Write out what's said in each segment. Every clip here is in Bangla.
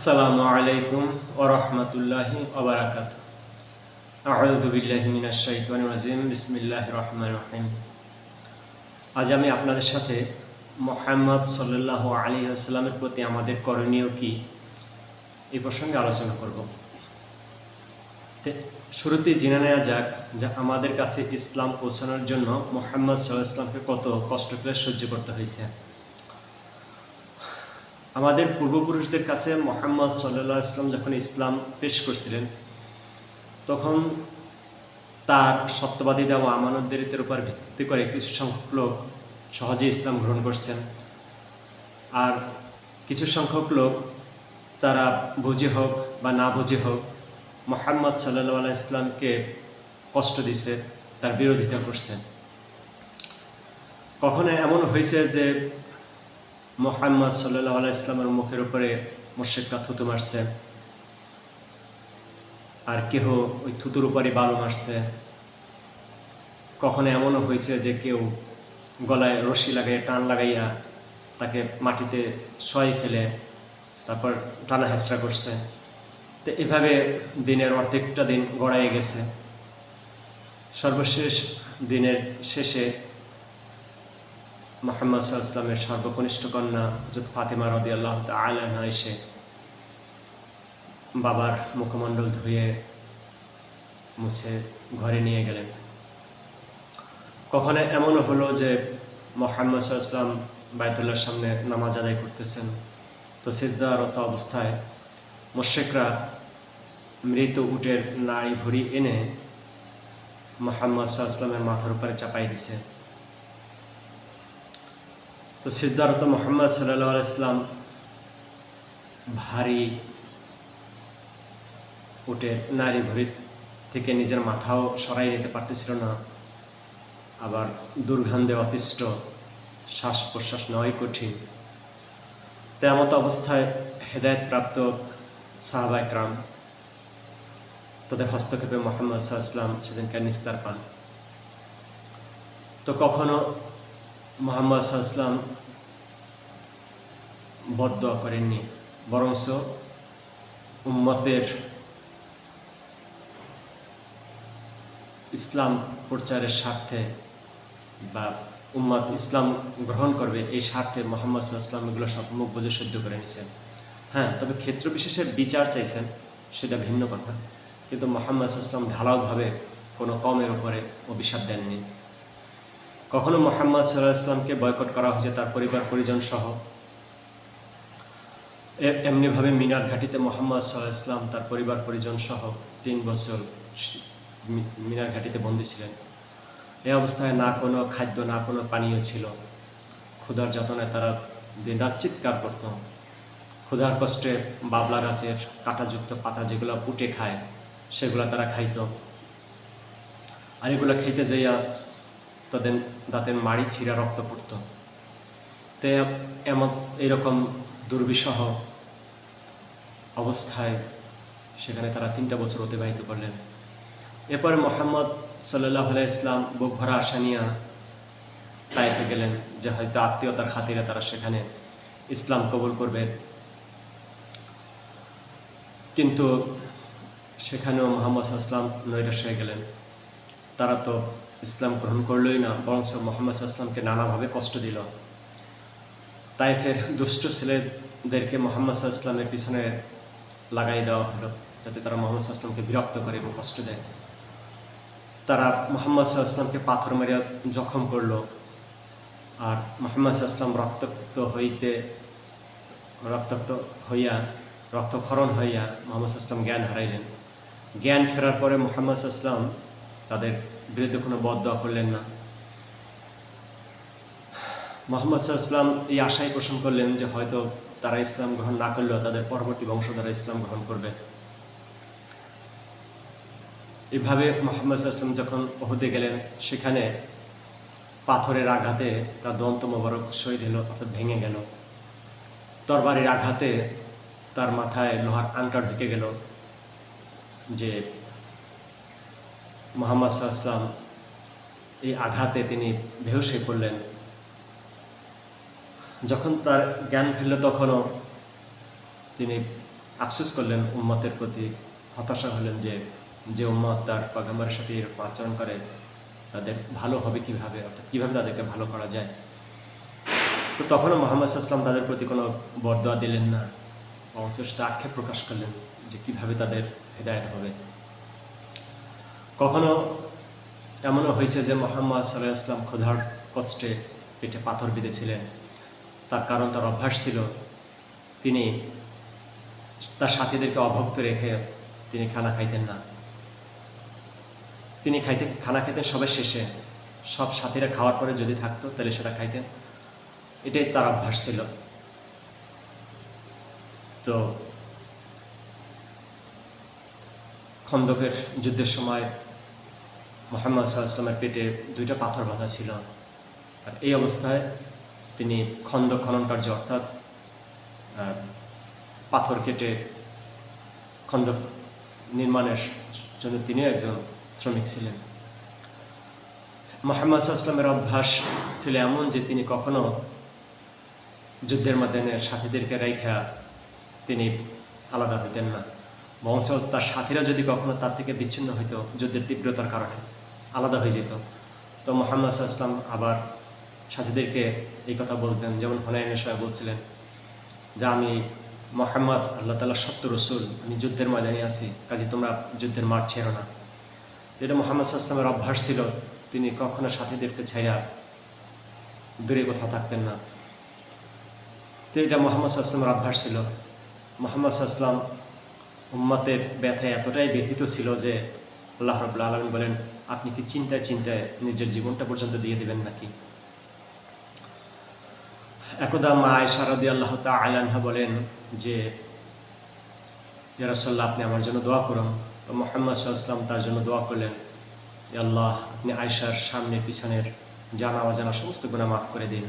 আসসালামু আলাইকুম ওয়া রাহমাতুল্লাহি ওয়া বারাকাতুহু। আউযু বিল্লাহি মিনাশ শাইতানির রাজিম। বিসমিল্লাহির রহমানির রহিম। আজ আমি আপনাদের সাথে মুহাম্মদ সাল্লাল্লাহু আলাইহি ওয়াসাল্লামের প্রতি আমাদের করণীয় কি এই প্রসঙ্গে আলোচনা করব। শুরুতেই জেনে নেওয়া যাক যে আমাদের কাছে ইসলাম পৌঁছানোর জন্য মুহাম্মদ সাল্লাল্লাহু আলাইহি ওয়াসাল্লামকে কত কষ্ট করে সহ্য করতে হয়েছে। আমাদের পূর্বপুরুষদের কাছে মুহাম্মদ সাল্লাল্লাহু আলাইহি ওয়াসাল্লাম যখন ইসলাম পেশ করছিলেন তখন তার সত্যবাদী দেওয়া আমানতদারিত্বের উপর ভিত্তি করে কিছু সংখ্যক লোক সহজে ইসলাম গ্রহণ করছেন, আর কিছু সংখ্যক লোক তারা বুঝে হোক বা না বুঝে হোক মুহাম্মদ সাল্লাল্লাহু আলাইহি ওয়াসাল্লামকে কষ্ট দিছে, তার বিরোধিতা করছেন। কখনো এমন হয়েছে যে মুহাম্মদ সাল্লাল্লাহু আলাইহি ওয়াসাল্লামের মুখের উপরে মুশরিকরা থুতু মারছে, আর কেহ ওই থুতুর উপরে বালু মারছে। কখনো এমনও হয়েছে যে কেউ গলায় রশি লাগাইয়া টান লাগাইয়া তাকে মাটিতে শোয়াই ফেলে তারপর টানা হেঁচড়া করছে। তো এভাবে দিনের অর্ধেকটা দিন গড়াইয়ে গেছে। সর্বশেষ দিনের শেষে মুহাম্মদ সাল্লাল্লাহু আলাইহি ওয়াসাল্লামের সর্বকনিষ্ঠ কন্যা হযরত ফাতেমা রাদিয়াল্লাহু তাআলা আনহা এসে বাবার মুখমণ্ডল ধুয়ে মুছে ঘরে নিয়ে গেলেন। কখনো এমনও হলো যে মুহাম্মদ সাল্লাল্লাহু আলাইহি ওয়াসাল্লাম বাইতুল্লাহর সামনে নামাজ আদায় করতেছেন, তো সিজদারত অবস্থায় মুশরিকরা মৃত উটের নাড়ি ভুঁড়ি এনে মুহাম্মদ সাল্লাল্লাহু আলাইহি ওয়াসাল্লামের মাথার উপরে চাপাই দিছে। তো সিজদারত মুহাম্মদ সাল্লাল্লাহু আলাইহি ওয়াসাল্লাম ভারী উটের নাড়ি ভুঁড়ি থেকে নিজের মাথাও সরাই নিতে পারতেছিল না, আবার দুর্গন্ধে অতিষ্ঠ, শ্বাস প্রশ্বাস নেওয়াই কঠিন। তেমত অবস্থায় হেদায়েতপ্রাপ্ত সাহাবায়ে কেরাম তাদের হস্তক্ষেপে মুহাম্মদ সাল্লাল্লাহু আলাইহি ওয়াসাল্লাম সেদিনকে নিস্তার পান। তো কখনো মুহাম্মদ সাল্লাল্লাহু আলাইহি ওয়াসাল্লাম বদদোয়া করেননি, বরঞ্চ উম্মতের ইসলাম প্রচারের স্বার্থে বা উম্মত ইসলাম গ্রহণ করবে এই স্বার্থে মুহাম্মদ সাল্লাল্লাহু আলাইহি ওয়াসাল্লাম এগুলো সব মুখ বুজে সহ্য করে নিয়েছেন। হ্যাঁ, তবে ক্ষেত্র বিশেষের বিচার চাইছেন, সেটা ভিন্ন কথা। কিন্তু মুহাম্মদ সাল্লাল্লাহু আলাইহি ওয়াসাল্লাম ঢালাওভাবে কোনো কমের উপরে অভিশাপ দেননি। কখনো মুহাম্মদ সাল্লাল্লাহু আলাইহি ওয়াসাল্লামকে বয়কট করা হয়েছে তার পরিবার পরিজন সহ। এমনিভাবে মিনার ঘাটিতে মুহাম্মদ সাল্লাল্লাহু আলাইহি ওয়াসাল্লাম তার পরিবার পরিজন সহ 3 বছর মিনার ঘাটিতে বন্দী ছিলেন। এই অবস্থায় না কোনো খাদ্য না কোনো পানীয় ছিল। ক্ষুধার যাতনায় তারা দিনরাত চিৎকার করত। ক্ষুধার কষ্টে বাবলা গাছের কাঁটাযুক্ত পাতা যেগুলো পুটে খায় সেগুলো তারা খাইত, আর এগুলো খাইতে যাইয়া তাদের দাঁতের মাড়ি ছিঁড়া রক্ত পড়ত। তো এরকম দুর্বিষহ অবস্থায় সেখানে তারা 3টা বছর অতিবাহিত করলেন। এরপরে মুহাম্মদ সাল্লাল্লাহু আলাইহি ওয়াসাল্লাম বুক ভরা আশা নিয়ে তায়েফে গেলেন যে হয়তো আত্মীয়তার খাতিরে তারা সেখানে ইসলাম কবুল করবে, কিন্তু সেখানেও মুহাম্মদ সাল্লাল্লাহু আলাইহি ওয়াসাল্লাম নৈরাশ হয়ে গেলেন। তারা তো ইসলাম গ্রহণ করলই না, বরং মুহাম্মদ সাল্লাল্লাহু আলাইহি ওয়াসাল্লামকে নানাভাবে কষ্ট দিল। তায়েফের দুষ্ট ছেলেদেরকে মুহাম্মদ সাল্লাল্লাহু আলাইহি ওয়াসাল্লামের পিছনে লাগাই দেওয়া হলো যাতে তারা মুহাম্মদ সাল্লাল্লাহু আলাইহি ওয়াসাল্লামকে বিরক্ত করে এবং কষ্ট দেয়। তারা মুহাম্মদ সাল্লাল্লাহু আলাইহি ওয়াসাল্লামকে পাথর মারিয়া জখম করলো, আর মুহাম্মদ সাল্লাল্লাহু আলাইহি ওয়াসাল্লাম রক্তাক্ত হইয়া রক্তক্ষরণ হইয়া মুহাম্মদ সাল্লাল্লাহু আলাইহি ওয়াসাল্লাম জ্ঞান হারাইলেন। জ্ঞান ফেরার পরে মুহাম্মদ সাল্লাল্লাহু আলাইহি ওয়াসাল্লাম তাদের বিরুদ্ধে কোনো বদদোয়া করলেন না। মুহাম্মদ সাল্লাল্লাহু আলাইহি ওয়াসাল্লাম এই আশাই পোষণ করলেন যে হয়তো তারা ইসলাম গ্রহণ না করলেও তাদের পরবর্তী বংশধররা ইসলাম গ্রহণ করবে। এভাবে মুহাম্মদ সাল্লাল্লাহু আলাইহি ওয়াসাল্লাম যখন উহুদে গেলেন সেখানে পাথরের আঘাতে তার দন্ত মোবারক শহীদ হলো, অর্থাৎ ভেঙে গেল। তরবারির আঘাতে তার মাথায় লোহার আংটা ঢুকে গেল, যে মুহাম্মদ সাল্লাল্লাহু আলাইহি ওয়াসাল্লাম এই আঘাতে তিনি বেহুশ হয়ে পড়লেন। যখন তার জ্ঞান ফিরল তখনও তিনি আফসোস করলেন উম্মতের প্রতি, হতাশা হলেন যে যে উম্মত তার পয়গম্বরের সাথে এরকম আচরণ করে তাদের ভালো হবে কিভাবে, অর্থাৎ কীভাবে তাদেরকে ভালো করা যায়। তো তখনও মুহাম্মদ সাল্লাল্লাহু আলাইহি ওয়াসাল্লাম তাদের প্রতি কোনো বরদোয়া দিলেন না, বরঞ্চ সেটা আক্ষেপ প্রকাশ করলেন যে কীভাবে তাদের হেদায়েত হবে। কখনো এমনও হয়েছে যে মুহাম্মদ সাল্লাল্লাহু আলাইহি ওয়াসাল্লাম ক্ষুধার কষ্টে পেটে পাথর বেঁধেছিলেন। তার কারণ তার অভ্যাস ছিল তিনি তার সাথীদেরকে অভুক্ত রেখে তিনি খানা খাইতেন না। তিনি খানা খেতেন সবার শেষে, সব সাথীরা খাওয়ার পরে যদি থাকতো তাহলে সেটা খাইতেন, এটাই তার অভ্যাস ছিল। তো খন্দকের যুদ্ধের সময় মুহাম্মদ সাল্লাল্লাহু আলাইহি ওয়াসাল্লামের পেটে 2টা পাথর বাঁধা ছিল, আর এই অবস্থায় তিনি খন্দক খনন কার্য অর্থাৎ পাথর কেটে খন্দক নির্মাণের জন্য তিনি একজন শ্রমিক ছিলেন। মুহাম্মদ সাল্লাল্লাহু আলাইহি ওয়াসাল্লামের অভ্যাস ছিল এমন যে তিনি কখনো যুদ্ধের ময়দানে সাথীদেরকে রেখা তিনি আলাদা হইতেন না, বরঞ্চ তার সাথীরা যদি কখনো তার থেকে বিচ্ছিন্ন হইতো যুদ্ধের তীব্রতার কারণে আলাদা হয়ে যেত, তো মুহাম্মদ সাল্লাল্লাহু আলাইহি ওয়াসাল্লাম আবার সাথীদেরকে এই কথা বলতেন, যেমন হুনাইনের সময় বলছিলেন যে আমি মুহাম্মদ আল্লাহ তাআলার সত্য রাসূল, আমি যুদ্ধের ময়দানে আছি, কাজে তোমরা যুদ্ধের মাঠ ছেড়ো না। তো এটা মুহাম্মদ সাল্লাল্লাহু আলাইহি ওয়াসাল্লামের অভ্যাস ছিল, তিনি কখনো সাথীদেরকে ছাইরা দূরে কোথাও থাকতেন না। তো এটা মুহাম্মদ সাল্লাল্লাহু আলাইহি ওয়াসাল্লামের অভ্যাস ছিল। মুহাম্মদ সাল্লাল্লাহু আলাইহি ওয়াসাল্লাম উম্মতের ব্যথায় এতটাই ব্যথিত ছিল যে আল্লাহ রাব্বুল আলামিন বলেন, আপনি কি চিন্তায় চিন্তায় নিজের জীবনটা পর্যন্ত দিয়ে দেবেন নাকি? একদা মা আয়েশা রাদিয়াল্লাহু তাআলা আনহা বলেন যে ইয়া রাসূলুল্লাহ, আপনি আমার জন্য দোয়া করুন। তো মুহাম্মদ সাল্লাল্লাহু আলাইহি ওয়াসাল্লাম তার জন্য দোয়া করলেন, ইয়া আল্লাহ, আপনি আয়েশার সামনে পিছনের জানা অজানা সমস্ত গুনাহ মাফ করে দিন।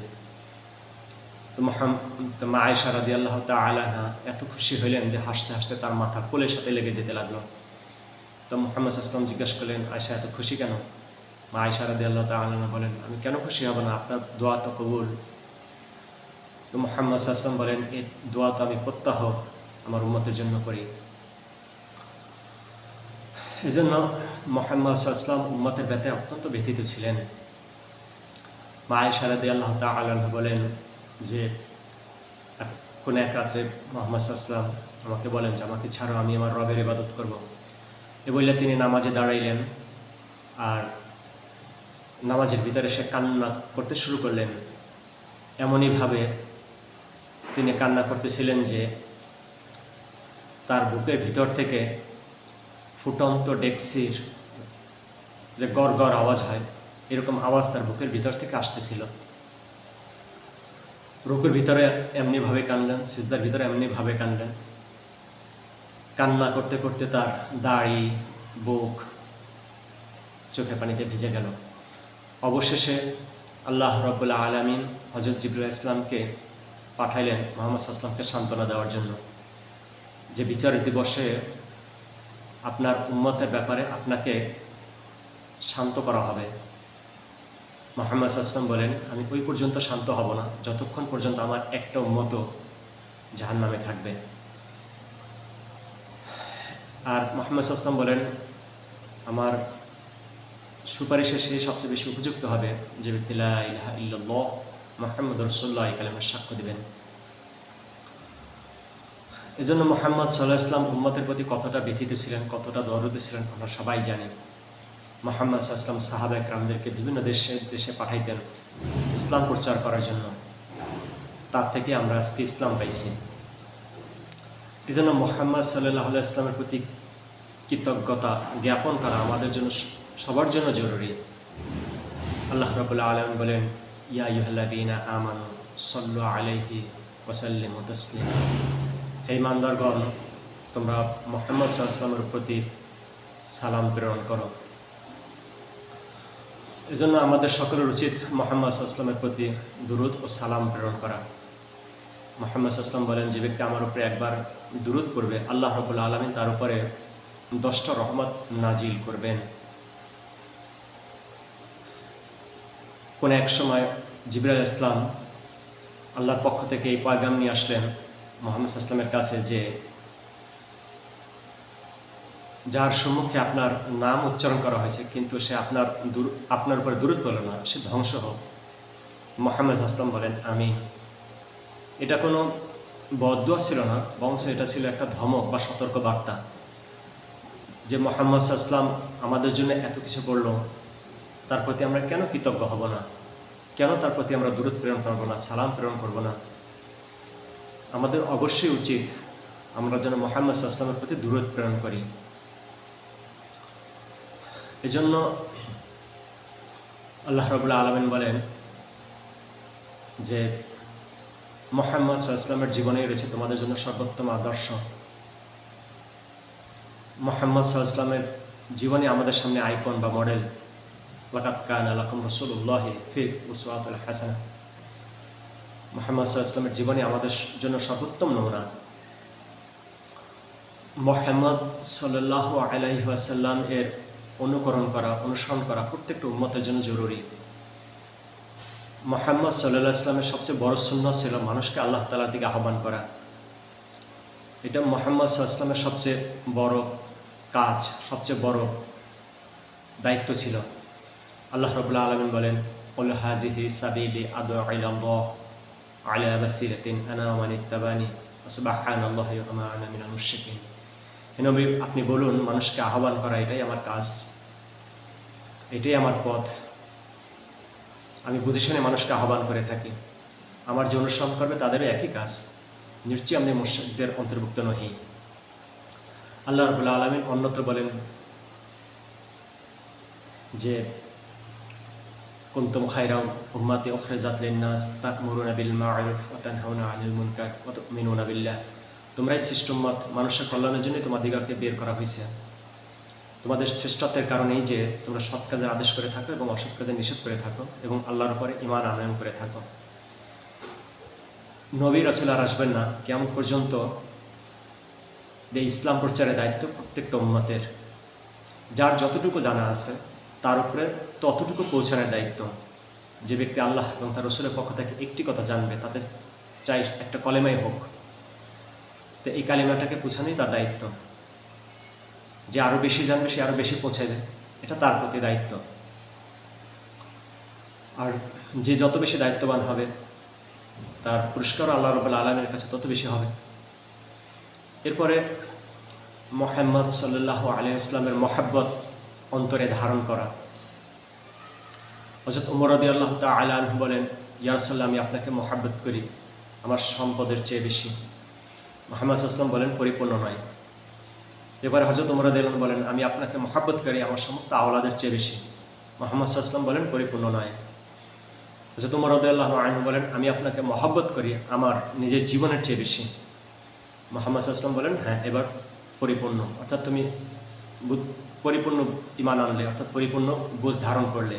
তো মা আয়েশা রাদিয়াল্লাহু তাআলা আনহা এত খুশি হলেন যে হাসতে হাসতে তার মাথা কোলের সাথে লেগে যেতে লাগলো। তো মুহাম্মদ সাল্লাল্লাহু আলাইহি ওয়াসাল্লাম জিজ্ঞাসা করলেন, আয়েশা এত খুশি কেন? মা আয়েশা রাদিয়াল্লাহু তাআলা আনহা বলেন, আমি কেন খুশি হব না, আপনার দোয়া তো কবুল। তো মুহাম্মদ সাল্লাল্লাহু আলাইহি ওয়াসাল্লাম বলেন, এই দোয়া তো আমি প্রত্যাহ আমার উম্মতের জন্য করি। এই জন্য মুহাম্মদ সাল্লাল্লাহু আলাইহি ওয়াসাল্লাম উম্মতের ব্যথায় অত্যন্ত ব্যথিত ছিলেন। মা আয়েশা রাদিয়াল্লাহু তাআলা আনহা বলেন যে কোন এক রাত্রে মুহাম্মদ সাল্লাল্লাহু আলাইহি ওয়াসাল্লাম আমাকে বলেন যে আমাকে ছাড়ো, আমি আমার রবের ইবাদত করব। এ বলে তিনি নামাজে দাঁড়াইলেন, আর নামাজের ভিতরে সে কান্না করতে শুরু করলেন। এমনইভাবে তিনি কান্না করতেছিলেন যে তার বুকের ভিতর থেকে ফুটন্ত ডেকসির যে গড় গড় আওয়াজ হয়, এরকম আওয়াজ তার বুকের ভিতর থেকে আসতেছিল। রুকুর ভিতরে এমনিভাবে কানলেন, সিজদার ভিতরে এমনিভাবে কানলেন। কান্না করতে করতে তার দাড়ি, বুক চোখের পানিতে ভিজে গেল। অবশেষে আল্লাহ রাব্বুল আলামিন হযরত জিবরাইল ইসলামকে পাঠাইলেন মুহাম্মদ সাল্লাল্লাহু আলাইহি ওয়াসাল্লামকে সান্ত্বনা দেওয়ার জন্য, যে বিচারের দিবসে আপনার উম্মতের ব্যাপারে আপনাকে শান্ত করা হবে। মুহাম্মদ সাল্লাল্লাহু আলাইহি ওয়াসাল্লাম বলেন, আমি ওই পর্যন্ত শান্ত হব না যতক্ষণ পর্যন্ত আমার একটা উম্মতও জাহান্নামে থাকবে। আর মুহাম্মদ সাল্লাল্লাহু আলাইহি ওয়াসাল্লাম বলেন, আমার সুপারিশে সে সবচেয়ে বেশি উপযুক্ত হবে যে ব্যক্তি লা ইলাহা ইল্লাল্লাহ মুহাম্মাদুর রাসূলুল্লাহ এই কালেমার সাক্ষ্য দিবেন। এজন্য মুহাম্মদ সাল্লাল্লাহু আলাইহি ওয়াসাল্লাম উম্মতের প্রতি কতটা ব্যথিত ছিলেন, কতটা দরদি ছিলেন আমরা সবাই জানি। মুহাম্মদ সাল্লাল্লাহু আলাইহি ওয়াসাল্লাম সাহাবা কিরামদেরকে বিভিন্ন দেশে পাঠাইতেন ইসলাম প্রচার করার জন্য, তার থেকে আমরা আজকে ইসলাম পাইছি। এজন্য মুহাম্মদ সাল্লাল্লাহু আলাইহি ওয়াসাল্লামের প্রতি কৃতজ্ঞতা জ্ঞাপন করা আমাদের জন্য সবার জন্য জরুরি। আল্লাহ রাব্বুল আলামিন বলেন, ইয়া আইয়ুহাল্লাযীনা আমানু সাল্লু আলাইহি ওয়া সাল্লিমু তাসলিমা। হে ইমানদারগণ, তোমরা মুহাম্মদ সাল্লাল্লাহু আলাইহি ওয়াসাল্লামের প্রতি সালাম প্রেরণ করো। এজন্য আমাদের সকলের উচিত মুহাম্মদ সাল্লাল্লাহু আলাইহি ওয়াসাল্লামের প্রতি দুরূদ ও সালাম প্রেরণ করা। মুহাম্মদ সাল্লাল্লাহু আলাইহি ওয়াসাল্লাম বলেন, যে ব্যক্তি আমার উপরে একবার দুরূদ পড়বে আল্লাহ রাব্বুল আলামিন তার উপরে 10টা রহমত নাজিল করবেন। কোন এক সময় জিবরাইল ইসলাম আল্লাহর পক্ষ থেকে এই পয়গাম নিয়ে আসলেন মুহাম্মদ সাল্লাল্লাহু আলাইহি ওয়াসাল্লামের কাছে যে যার সম্মুখে আপনার নাম উচ্চারণ করা হয়েছে কিন্তু সে আপনার উপরে দূরত বলল না, সে ধ্বংস হোক। মুহাম্মদ আসলাম বলেন আমিন। এটা কোনো বদদুয়া ছিল না, বংশ এটা ছিল একটা ধমক বা সতর্ক বার্তা যে মুহাম্মদ আসলাম আমাদের জন্য এত কিছু করল, তার প্রতি আমরা কেন কৃতজ্ঞ হব না, কেন তার প্রতি আমরা দূরত প্রেরণ করবো না, সালাম প্রেরণ করব না। আমাদের অবশ্যই উচিত আমরা যেন মুহাম্মদ আসলামের প্রতি দূরত প্রেরণ করি। এজন্য আল্লাহ রাব্বুল আলামিন বলেন যে মুহাম্মদ সাল্লাল্লাহু আলাইহি ওয়াসাল্লামের জীবনেই রয়েছে তোমাদের জন্য সর্বোত্তম আদর্শ। মুহাম্মদ সাল্লাল্লাহু আলাইহি ওয়াসাল্লামের জীবনে আমাদের সামনে আইকন বা মডেল। লাকাদ কানা লাকুম রাসূলুল্লাহি ফি উসওয়াতুল হাসানাহ। মুহাম্মদ সাল্লাল্লাহু আলাইহি ওয়াসাল্লামের জীবনে আমাদের জন্য সর্বোত্তম নমুনা। মুহাম্মদ সাল্লাল্লাহু আলাইহি ওয়াসাল্লাম এর অনুকরণ করা, অনুসরণ করা প্রত্যেকটা উম্মতের জন্য জরুরি। মুহাম্মদ সাল্লাল্লাহু আলাইহি ওয়াসাল্লামের সবচেয়ে বড় সুন্নাত ছিল মানুষকে আল্লাহ তাআলার দিকে আহ্বান করা। এটা মুহাম্মদ সাল্লাল্লাহু আলাইহি ওয়াসাল্লামের সবচেয়ে বড় কাজ, সবচেয়ে বড় দায়িত্ব ছিল। আল্লাহ রাব্বুল আলামিন বলেন কুল হাযিহি সাবিলি আদউ ইলাল্লাহ আলা বাসিরাতিন আনা ওয়া মান ইত্তাবানি ওয়া সুবহানাল্লাহি ওয়া মা আনা মিনাল মুশরিকিন। হে নবী, আপনি বলুন মানুষকে আহ্বান করা এটাই আমার কাজ, এটাই আমার পথ। আমি বুঝে শুনে মানুষকে আহ্বান করে থাকি। আমার যে অনুসরণ করবে তাদেরও একই কাজ। নিশ্চয়ই আমি মুশরিকদের অন্তর্ভুক্ত নহি। আল্লাহ রাব্বুল আলামিন অন্যত্র বলেন যে কুনতুম খায়রা উম্মাতি উখরিজাত লিন-নাস তা'মুরুনা বিল মা'রুফ ওয়া তানহাউনা 'আনিল মুনকার ওয়া তু'মিনুনা বিল্লাহ। তোমরাই শ্রেষ্ঠ উম্মত, মানুষের কল্যাণের জন্য তোমাদিগকে বের করা হয়েছে। তোমাদের শ্রেষ্ঠত্বের কারণেই যে তোমরা সৎ কাজের আদেশ করে থাকো এবং অসৎ কাজের নিষেধ করে থাকো এবং আল্লাহর উপরে ঈমান আনয়ন করে থাকো। নবী রাসূল আর আসবেন না কিয়ামত পর্যন্ত। এই ইসলাম প্রচারের দায়িত্ব প্রত্যেকটা উম্মতের। যার যতটুকু জানা আছে তার উপরে ততটুকু পৌঁছানোর দায়িত্ব। যে ব্যক্তি আল্লাহ এবং তার রাসূলের পক্ষ থেকে একটি কথা জানবে, তাদের চাই একটা কলেমাই হোক, তো এই কালিমাটাকে পৌঁছানোই তার দায়িত্ব। যে আরও বেশি জানবে সে আরও বেশি পৌঁছে দেয়, এটা তার প্রতি দায়িত্ব। আর যে যত বেশি দায়িত্ববান হবে তার পুরস্কার আল্লাহ রাব্বুল আলামিনের কাছে তত বেশি হবে। এরপরে মুহাম্মদ সাল্লাল্লাহু আলাইহি ওয়াসাল্লামের মহব্বত অন্তরে ধারণ করা। হযরত ওমর রাদিয়াল্লাহু তাআলা আনহু বলেন, ইয়া রাসূলুল্লাহ, আমি আপনাকে মহব্বত করি আমার সম্পদের চেয়ে বেশি। মুহাম্মদ সাল্লাল্লাহু আলাইহি ওয়াসাল্লাম বলেন, পরিপূর্ণ নয়। এবারে হযরত ওমর রাদিয়াল্লাহু আনহু বলেন, আমি আপনাকে মহব্বত করি আমার সমস্ত আওলাদের চেয়ে বেশি। মুহাম্মদ সাল্লাল্লাহু আলাইহি ওয়াসাল্লাম বলেন, পরিপূর্ণ নয়। হযরত ওমর রাদিয়াল্লাহু আনহু বলেন, আমি আপনাকে মহব্বত করি আমার নিজের জীবনের চেয়ে বেশি। মুহাম্মদ সাল্লাল্লাহু আলাইহি ওয়াসাল্লাম বলেন, হ্যাঁ, এবার পরিপূর্ণ, অর্থাৎ তুমি পরিপূর্ণ ঈমান আনলে, অর্থাৎ পরিপূর্ণ বুঝ ধারণ করলে।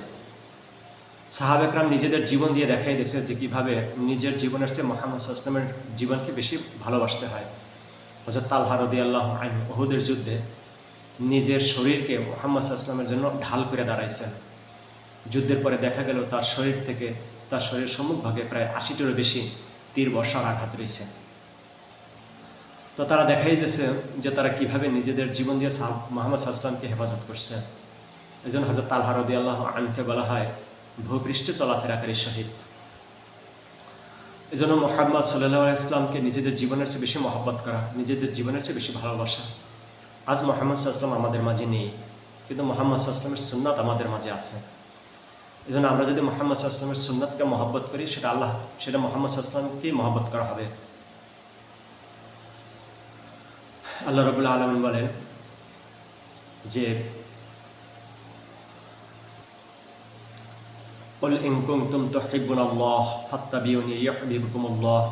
সাহাবা একরাম নিজেদের জীবন দিয়ে দেখাই দিয়েছে যে কীভাবে নিজের জীবনের চেয়ে মুহাম্মদ সাল্লাল্লাহু আলাইহি ওয়াসাল্লামের জীবনকে বেশি ভালোবাসতে হয়। হযরত তালহা রাদিয়াল্লাহু আনহু উহুদের যুদ্ধে নিজের শরীরকে মুহাম্মদ সাল্লাল্লাহু আলাইহি ওয়াসাল্লামের জন্য ঢাল করে দাঁড়াইছেন। যুদ্ধের পরে দেখা গেল তার শরীর থেকে, তার শরীরের সম্মুখভাগে প্রায় ৮০টিরও বেশি তীর বর্ষার আঘাত রয়েছে। তো তারা দেখাই দিয়েছে যে তারা কিভাবে নিজেদের জীবন দিয়ে মুহাম্মদ সাল্লাল্লাহু আলাইহি ওয়াসাল্লামকে হেফাজত করছে। এই জন্য হযরত তালহা রাদিয়াল্লাহু আনহুকে বলা হয় ভূপৃষ্ঠে চলাফেরাকারী শহীদ। এই জন্য মুহাম্মদ সাল্লাল্লাহু আলাইহি ওয়াসাল্লামকে নিজেদের জীবনের চেয়ে বেশি মহব্বত করা, নিজেদের জীবনের চেয়ে বেশি ভালোবাসা। আজ মুহাম্মদ সাল্লাল্লাহু আলাইহি ওয়াসাল্লাম আমাদের মাঝে নেই, কিন্তু মুহাম্মদ সাল্লাল্লাহু আলাইহি ওয়াসাল্লামের সুন্নাত আমাদের মাঝে আছে। এই জন্য আমরা যদি মুহাম্মদ সাল্লাল্লাহু আলাইহি ওয়াসাল্লামের সুন্নাতকে মহব্বত করি, সেটা মুহাম্মদ সাল্লাল্লাহু আলাইহি ওয়াসাল্লামকেই মহব্বত করা হবে। আল্লাহ রাব্বুল আলামিন বলেন যে কুল ইন কুনতুম তুহিব্বুনাল্লাহ ফাত্তাবিউনি ইউহিব্বুকুমুল্লাহ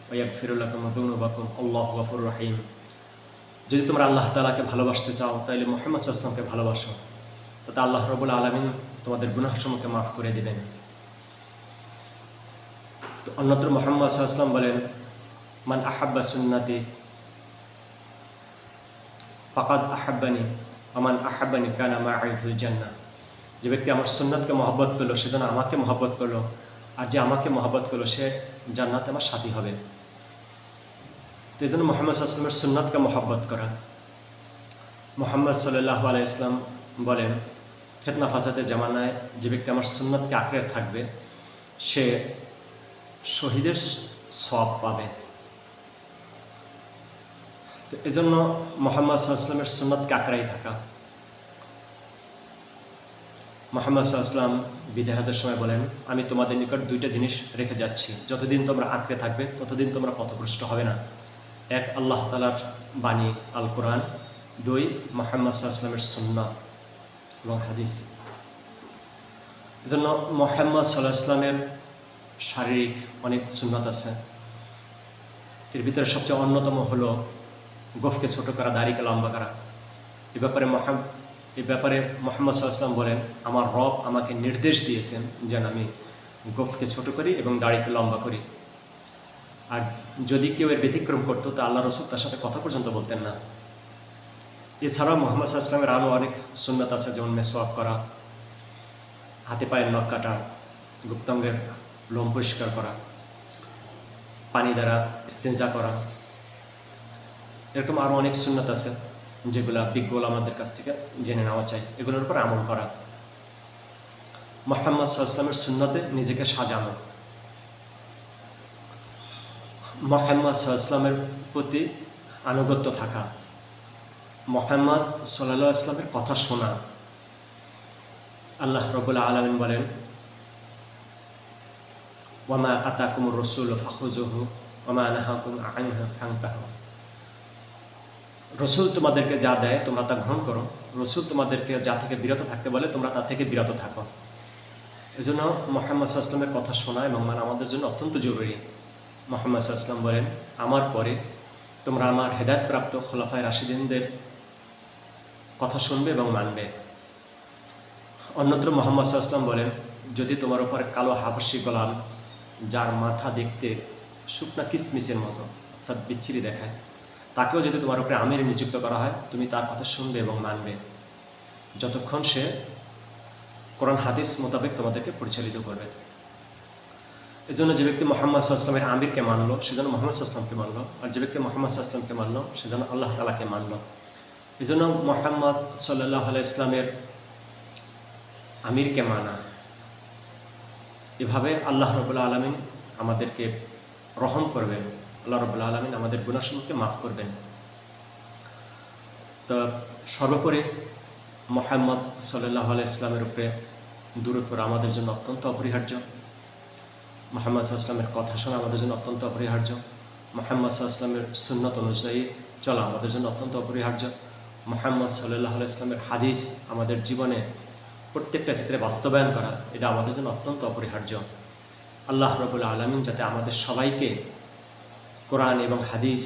ওয়া ইয়াগফির লাকুম যুনুবাকুম আল্লাহু গফুরুর রহিম। যদি তোমরা আল্লাহ তাআলাকে ভালোবাসতে চাও তাহলে মুহাম্মদ সাল্লাল্লাহু আলাইহি ওয়াসাল্লামকে ভালোবাসো, তাতে আল্লাহ রাব্বুল আলামিন তোমাদের গুনাহসমূহকে মাফ করে দিবেন। তো অন্যত্র মুহাম্মদ সাল্লাল্লাহু আলাইহি ওয়াসাল্লাম বলেন, মান আহাব্বা সুন্নতি ফাকাদ আহাব্বানি ওয়া মান আহাব্বানি কানা মা'i ফিল জান্নাহ। যে ব্যক্তি আমার সুন্নাতকে মহব্বত করলো সে যেন আমাকে মহব্বত করলো, আর যে আমাকে মহব্বত করলো সে জান্নাতে আমার সাথী হবে। তো এই জন্য মুহাম্মদ সাল্লাল্লাহু আলাইহি ওয়াসাল্লামের সুন্নাতকে মহব্বত করা। মুহাম্মদ সাল্লাল্লাহু আলাইহি ইসলাম বলেন, ফিতনা ফাসাদের জামানায় যে ব্যক্তি আমার সুন্নতকে আঁকড়ে থাকবে সে শহীদের সওয়াব পাবে। তো এজন্য মুহাম্মদ সাল্লাল্লাহু আলাইহি ইসলামের সুন্নতকে আঁকড়াই থাকা। মুহাম্মদ সাল্লাল্লাহু আলাইহি ইসলাম বিদায় হজের সময় বলেন, আমি তোমাদের নিকট দুইটা জিনিস রেখে যাচ্ছি, যতদিন তোমরা আঁকড়ে থাকবে ততদিন তোমরা পথভ্রষ্ট হবে না। এক, আল্লাহ তাআলার বাণী আল কোরআন। দুই, মুহাম্মদ সাল্লাল্লাহু আলাইহি ইসলামের সুন্নাত এবং হাদিস। এজন্য মুহাম্মদ সাল্লাল্লাহু আলাইহি ইসলামের শারীরিক অনেক সুন্নাত আছে। এর ভিতরে সবচেয়ে অন্যতম হলো গোফকে ছোট করা, দাড়িকে লম্বা করা। এ ব্যাপারে মুহাম্মদ সাল্লাল্লাহু আলাইহি ইসলাম বলেন, আমার রব আমাকে নির্দেশ দিয়েছেন যেন আমি গোফকে ছোট করি এবং দাড়িকে লম্বা করি। আর যদি কেউ এর ব্যতিক্রম করতো তা আল্লাহ রসুল তার সাথে কথা পর্যন্ত বলতেন না। এছাড়াও মুহাম্মদ সাল্লাল্লাহু আলাইহি ইসলামের আরও অনেক সুন্নাত আছে, যেমন মেসওয়াক করা, হাতে পায়ের নখ কাটা, গুপ্তাঙ্গের লোম পরিষ্কার করা, পানি দ্বারা ইস্তেঞ্জা করা। এরকম আরও অনেক সুন্নাত আছে যেগুলা বিজ্ঞ ওলামাদের কাছ থেকে জেনে নেওয়া চাই, এগুলোর উপর আমল করা। মুহাম্মদ সাল্লাল্লাহু আলাইহি ইসলামের সুন্নতে নিজেকে সাজানো, মুহাম্মদ সাল্লাল্লাহু আলাইহি ইসলামের প্রতি আনুগত্য থাকা, মুহাম্মদ সাল্লাল্লাহু আলাইহি ইসলামের কথা শোনা। আল্লাহ রাব্বুল আলামিন বলেন, ওয়ামা আতাকুমুর রাসূলু ফাখুযুহু ওয়ামা নাহাকুম আনহু ফান্তাহু। রসুল তোমাদেরকে যা দেয় তোমরা তা গ্রহণ করো, রসুল তোমাদেরকে যা থেকে বিরত থাকতে বলে তোমরা তা থেকে বিরত থাকো। এজন্য মুহাম্মদ সাল্লাল্লাহু আলাইহি ইসলামের কথা শোনা এবং মানা আমাদের জন্য অত্যন্ত জরুরি। মুহাম্মদ সাল্লাল্লাহু আলাইহি ইসলাম বলেন, আমার পরে তোমরা আমার হেদায়েতপ্রাপ্ত খোলাফায়ে রাশিদিনদের কথা শুনবে এবং মানবে। অন্যত্র মুহাম্মদ সাল্লাল্লাহু আলাইহি ইসলাম বলেন, যদি তোমার উপরে কালো হাবশী গোলাম, যার মাথা দেখতে শুকনা কিসমিসের মতো অর্থাৎ বিচ্ছিরি দেখায়, তাকেও যদি তোমার উপরে আমির নিযুক্ত করা হয় তুমি তার কথা শুনবে এবং মানবে, যতক্ষণ সে কোরআন হাদিস মোতাবেক তোমাদেরকে পরিচালিত করবে। এজন্য যে ব্যক্তি মুহাম্মদ সাল্লাল্লাহু আলাইহি ইসলামের আমিরকে মানলো সে যেন মুহাম্মদ সাল্লাল্লাহু আলাইহি ইসলামকে মানলো, আর যে ব্যক্তি মুহাম্মদ সাল্লাল্লাহু আলাইহি ইসলামকে মানলো সে যেন আল্লাহ তাআলাকে মানলো। এজন্য মুহাম্মদ সাল্লাল্লাহু আলাইহি ইসলামের আমিরকে মানা, এভাবে আল্লাহ রাব্বুল আলামিন আমাদেরকে রহম করবেন, আল্লাহ রাব্বুল আলামিন আমাদের গুনাহসমূহকে মাফ করবেন। তো সর্বোপরি মুহাম্মদ সাল্লাল্লাহু আলাইহি ইসলামের উপরে দরুদ পড়া আমাদের জন্য অত্যন্ত অপরিহার্য। মুহাম্মদ সাল্লাল্লাহু আলাইহি ইসলামের কথা শোনা আমাদের জন্য অত্যন্ত অপরিহার্য। মুহাম্মদ সাল্লাল্লাহু আলাইহি ইসলামের সুন্নত অনুযায়ী চলা আমাদের জন্য অত্যন্ত অপরিহার্য। মুহাম্মদ সাল্লাল্লাহু আলাইহি ইসলামের হাদিস আমাদের জীবনে প্রত্যেকটা ক্ষেত্রে বাস্তবায়ন করা, এটা আমাদের জন্য অত্যন্ত অপরিহার্য। আল্লাহ রাব্বুল আলামিন যাতে আমাদের সবাইকে কোরআন এবং হাদিস,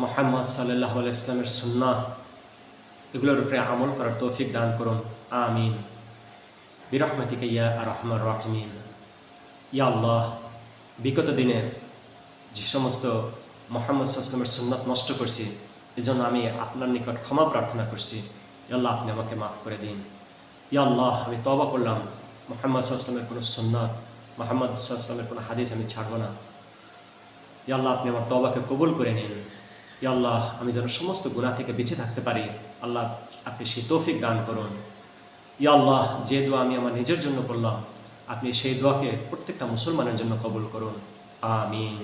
মুহাম্মদ সাল্লাল্লাহু আলাইহি ইসলামের সুন্নাহ এগুলোর উপরে আমল করার তৌফিক দান করুন, আমিন বিরহমাতিকা ইয়া আরহামার রাহিমিন। ইয়া আল্লাহ, বিগত দিনে যে সমস্ত মুহাম্মদ সাল্লাল্লাহু আলাইহি ইসলামের সুন্নাত নষ্ট করছি, এজন্য আমি আপনার নিকট ক্ষমা প্রার্থনা করছি। ইয়া আল্লাহ, আপনি আমাকে মাফ করে দিন। ইয়া আল্লাহ, আমি তওবা করলাম, মুহাম্মদ সাল্লাল্লাহু আলাইহি ইসলামের কোনো সুন্নাত, মুহাম্মদ সাল্লাল্লাহু আলাইহি ইসলামের কোনো হাদিস আমি ছাড়ব না। ইয়া আল্লাহ, আপনি আমার তওবাকে কবুল করে নিন। ইয়া আল্লাহ, আমি যেন সমস্ত গুনাহ থেকে বেঁচে থাকতে পারি, আল্লাহ আপনি সেই তৌফিক দান করুন। ইয়া আল্লাহ, যে দোয়া আমি আমার নিজের জন্য করলাম, আপনি সেই দোয়াকে প্রত্যেকটা মুসলমানের জন্য কবুল করুন, আমিন।